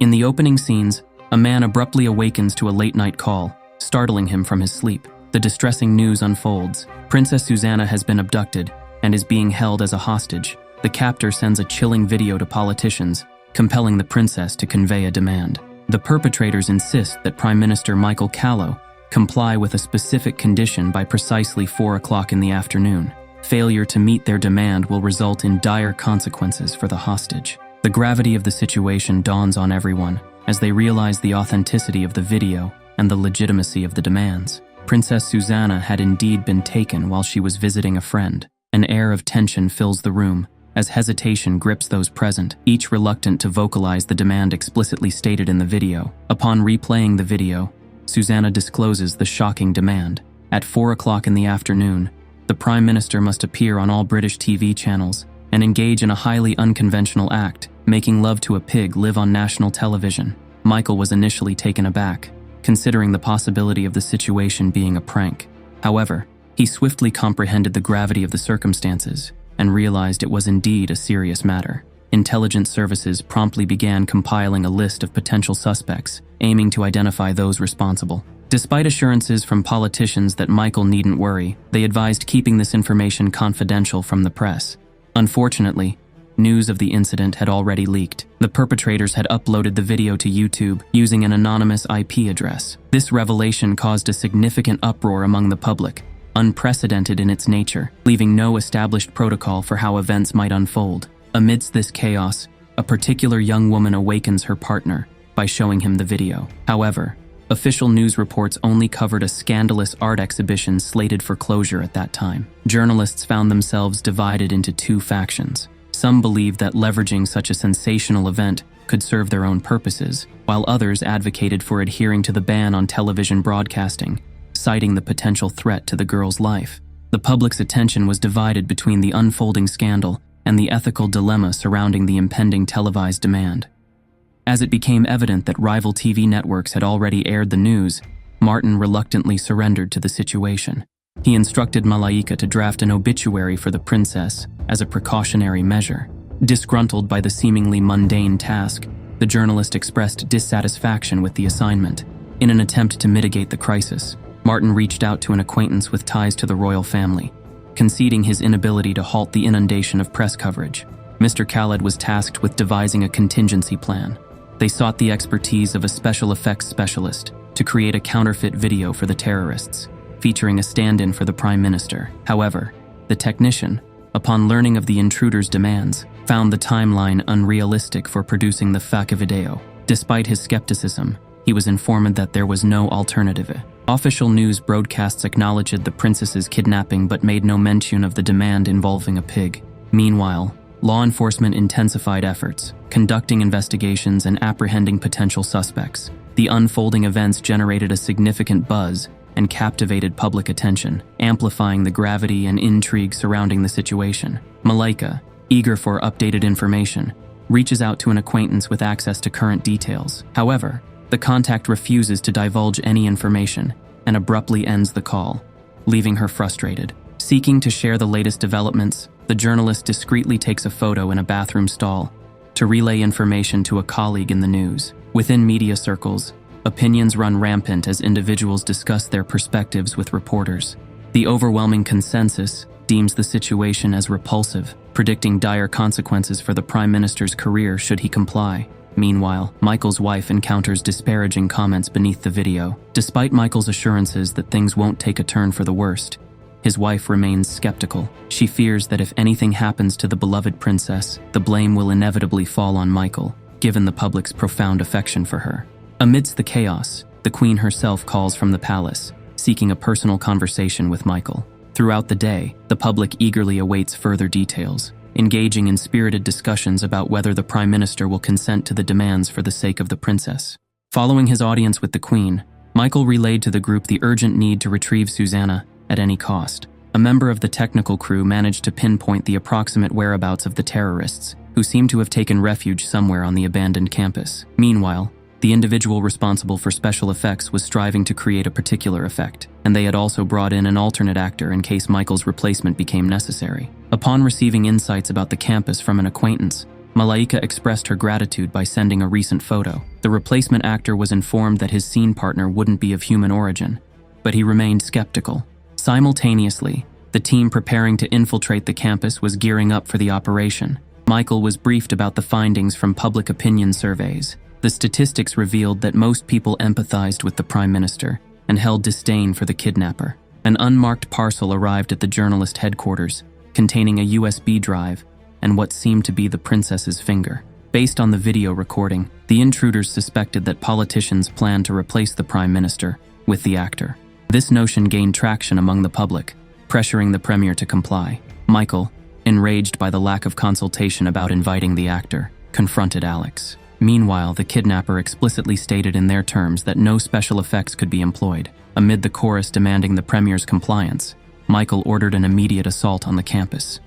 In the opening scenes, a man abruptly awakens to a late-night call, startling him from his sleep. The distressing news unfolds. Princess Susanna has been abducted and is being held as a hostage. The captor sends a chilling video to politicians, compelling the princess to convey a demand. The perpetrators insist that Prime Minister Michael Callow comply with a specific condition by precisely 4 o'clock in the afternoon. Failure to meet their demand will result in dire consequences for the hostage. The gravity of the situation dawns on everyone as they realize the authenticity of the video and the legitimacy of the demands. Princess Susanna had indeed been taken while she was visiting a friend. An air of tension fills the room as hesitation grips those present, each reluctant to vocalize the demand explicitly stated in the video. Upon replaying the video, Susanna discloses the shocking demand. At 4 o'clock in the afternoon, the Prime Minister must appear on all British TV channels and engage in a highly unconventional act, making love to a pig live on national television. Michael was initially taken aback, considering the possibility of the situation being a prank. However, he swiftly comprehended the gravity of the circumstances and realized it was indeed a serious matter. Intelligence services promptly began compiling a list of potential suspects, aiming to identify those responsible. Despite assurances from politicians that Michael needn't worry, they advised keeping this information confidential from the press. Unfortunately, news of the incident had already leaked. The perpetrators had uploaded the video to YouTube using an anonymous IP address. This revelation caused a significant uproar among the public, unprecedented in its nature, leaving no established protocol for how events might unfold. Amidst this chaos, a particular young woman awakens her partner by showing him the video. However, official news reports only covered a scandalous art exhibition slated for closure at that time. Journalists found themselves divided into two factions. Some believed that leveraging such a sensational event could serve their own purposes, while others advocated for adhering to the ban on television broadcasting, citing the potential threat to the girl's life. The public's attention was divided between the unfolding scandal and the ethical dilemma surrounding the impending televised demand. As it became evident that rival TV networks had already aired the news, Martin reluctantly surrendered to the situation. He instructed Malaika to draft an obituary for the princess as a precautionary measure. Disgruntled by the seemingly mundane task, the journalist expressed dissatisfaction with the assignment. In an attempt to mitigate the crisis, Martin reached out to an acquaintance with ties to the royal family, conceding his inability to halt the inundation of press coverage. Mr. Khaled was tasked with devising a contingency plan. They sought the expertise of a special effects specialist to create a counterfeit video for the terrorists, featuring a stand-in for the Prime Minister. However, the technician, upon learning of the intruder's demands, found the timeline unrealistic for producing the fake video. Despite his skepticism, he was informed that there was no alternative. Official news broadcasts acknowledged the princess's kidnapping but made no mention of the demand involving a pig. Meanwhile, law enforcement intensified efforts, conducting investigations and apprehending potential suspects. The unfolding events generated a significant buzz and captivated public attention, amplifying the gravity and intrigue surrounding the situation. Malaika, eager for updated information, reaches out to an acquaintance with access to current details. However, the contact refuses to divulge any information and abruptly ends the call, leaving her frustrated. Seeking to share the latest developments, the journalist discreetly takes a photo in a bathroom stall to relay information to a colleague in the news. Within media circles, opinions run rampant as individuals discuss their perspectives with reporters. The overwhelming consensus deems the situation as repulsive, predicting dire consequences for the Prime Minister's career should he comply. Meanwhile, Michael's wife encounters disparaging comments beneath the video. Despite Michael's assurances that things won't take a turn for the worst, his wife remains skeptical. She fears that if anything happens to the beloved princess, the blame will inevitably fall on Michael, given the public's profound affection for her. Amidst the chaos, the Queen herself calls from the palace, seeking a personal conversation with Michael. Throughout the day, the public eagerly awaits further details, engaging in spirited discussions about whether the Prime Minister will consent to the demands for the sake of the princess. Following his audience with the Queen, Michael relayed to the group the urgent need to retrieve Susanna at any cost. A member of the technical crew managed to pinpoint the approximate whereabouts of the terrorists, who seemed to have taken refuge somewhere on the abandoned campus. Meanwhile, the individual responsible for special effects was striving to create a particular effect, and they had also brought in an alternate actor in case Michael's replacement became necessary. Upon receiving insights about the campus from an acquaintance, Malaika expressed her gratitude by sending a recent photo. The replacement actor was informed that his scene partner wouldn't be of human origin, but he remained skeptical. Simultaneously, the team preparing to infiltrate the campus was gearing up for the operation. Michael was briefed about the findings from public opinion surveys. The statistics revealed that most people empathized with the Prime Minister and held disdain for the kidnapper. An unmarked parcel arrived at the journalist headquarters, containing a USB drive and what seemed to be the princess's finger. Based on the video recording, the intruders suspected that politicians planned to replace the Prime Minister with the actor. This notion gained traction among the public, pressuring the Premier to comply. Michael, enraged by the lack of consultation about inviting the actor, confronted Alex. Meanwhile, the kidnapper explicitly stated in their terms that no special effects could be employed. Amid the chorus demanding the Premier's compliance, Michael ordered an immediate assault on the campus.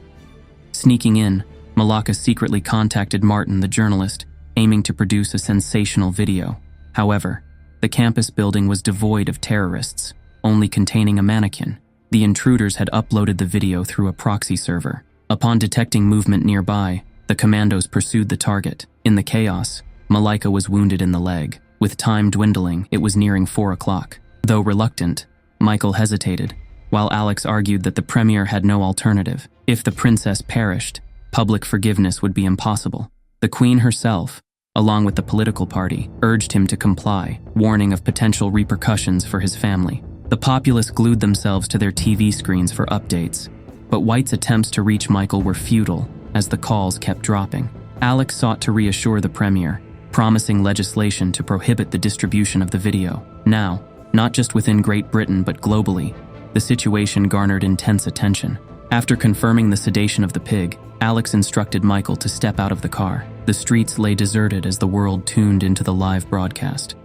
Sneaking in, Malaika secretly contacted Martin, the journalist, aiming to produce a sensational video. However, the campus building was devoid of terrorists, only containing a mannequin. The intruders had uploaded the video through a proxy server. Upon detecting movement nearby, the commandos pursued the target. In the chaos, Malaika was wounded in the leg. With time dwindling, it was nearing 4 o'clock. Though reluctant, Michael hesitated, while Alex argued that the Premier had no alternative. If the princess perished, public forgiveness would be impossible. The Queen herself, along with the political party, urged him to comply, warning of potential repercussions for his family. The populace glued themselves to their TV screens for updates, but White's attempts to reach Michael were futile as the calls kept dropping. Alex sought to reassure the Premier, promising legislation to prohibit the distribution of the video. Now, not just within Great Britain but globally, the situation garnered intense attention. After confirming the sedation of the pig, Alex instructed Michael to step out of the car. The streets lay deserted as the world tuned into the live broadcast.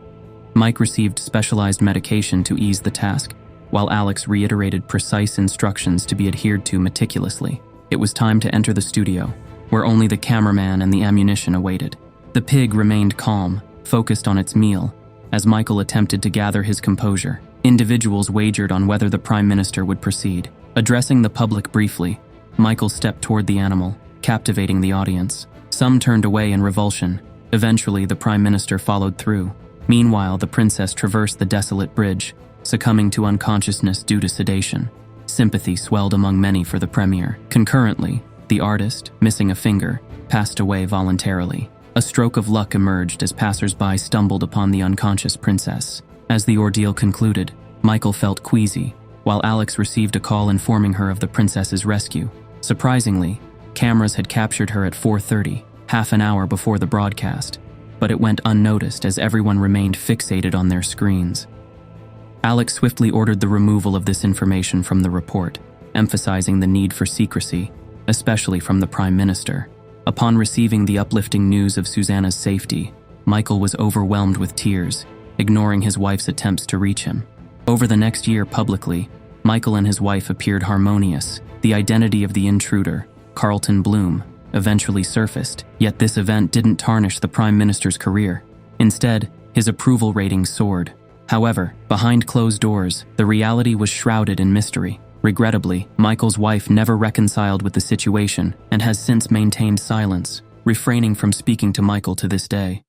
Mike received specialized medication to ease the task, while Alex reiterated precise instructions to be adhered to meticulously. It was time to enter the studio, where only the cameraman and the ammunition awaited. The pig remained calm, focused on its meal, as Michael attempted to gather his composure. Individuals wagered on whether the Prime Minister would proceed. Addressing the public briefly, Michael stepped toward the animal, captivating the audience. Some turned away in revulsion. Eventually, the Prime Minister followed through. Meanwhile, the princess traversed the desolate bridge, succumbing to unconsciousness due to sedation. Sympathy swelled among many for the Premier. Concurrently, the artist, missing a finger, passed away voluntarily. A stroke of luck emerged as passers-by stumbled upon the unconscious princess. As the ordeal concluded, Michael felt queasy, while Alex received a call informing her of the princess's rescue. Surprisingly, cameras had captured her at 4:30, half an hour before the broadcast, but it went unnoticed as everyone remained fixated on their screens. Alex swiftly ordered the removal of this information from the report, emphasizing the need for secrecy, especially from the Prime Minister. Upon receiving the uplifting news of Susanna's safety, Michael was overwhelmed with tears, ignoring his wife's attempts to reach him. Over the next year publicly, Michael and his wife appeared harmonious. The identity of the intruder, Carlton Bloom, eventually surfaced, yet this event didn't tarnish the Prime Minister's career. Instead, his approval rating soared. However, behind closed doors, the reality was shrouded in mystery. Regrettably, Michael's wife never reconciled with the situation and has since maintained silence, refraining from speaking to Michael to this day.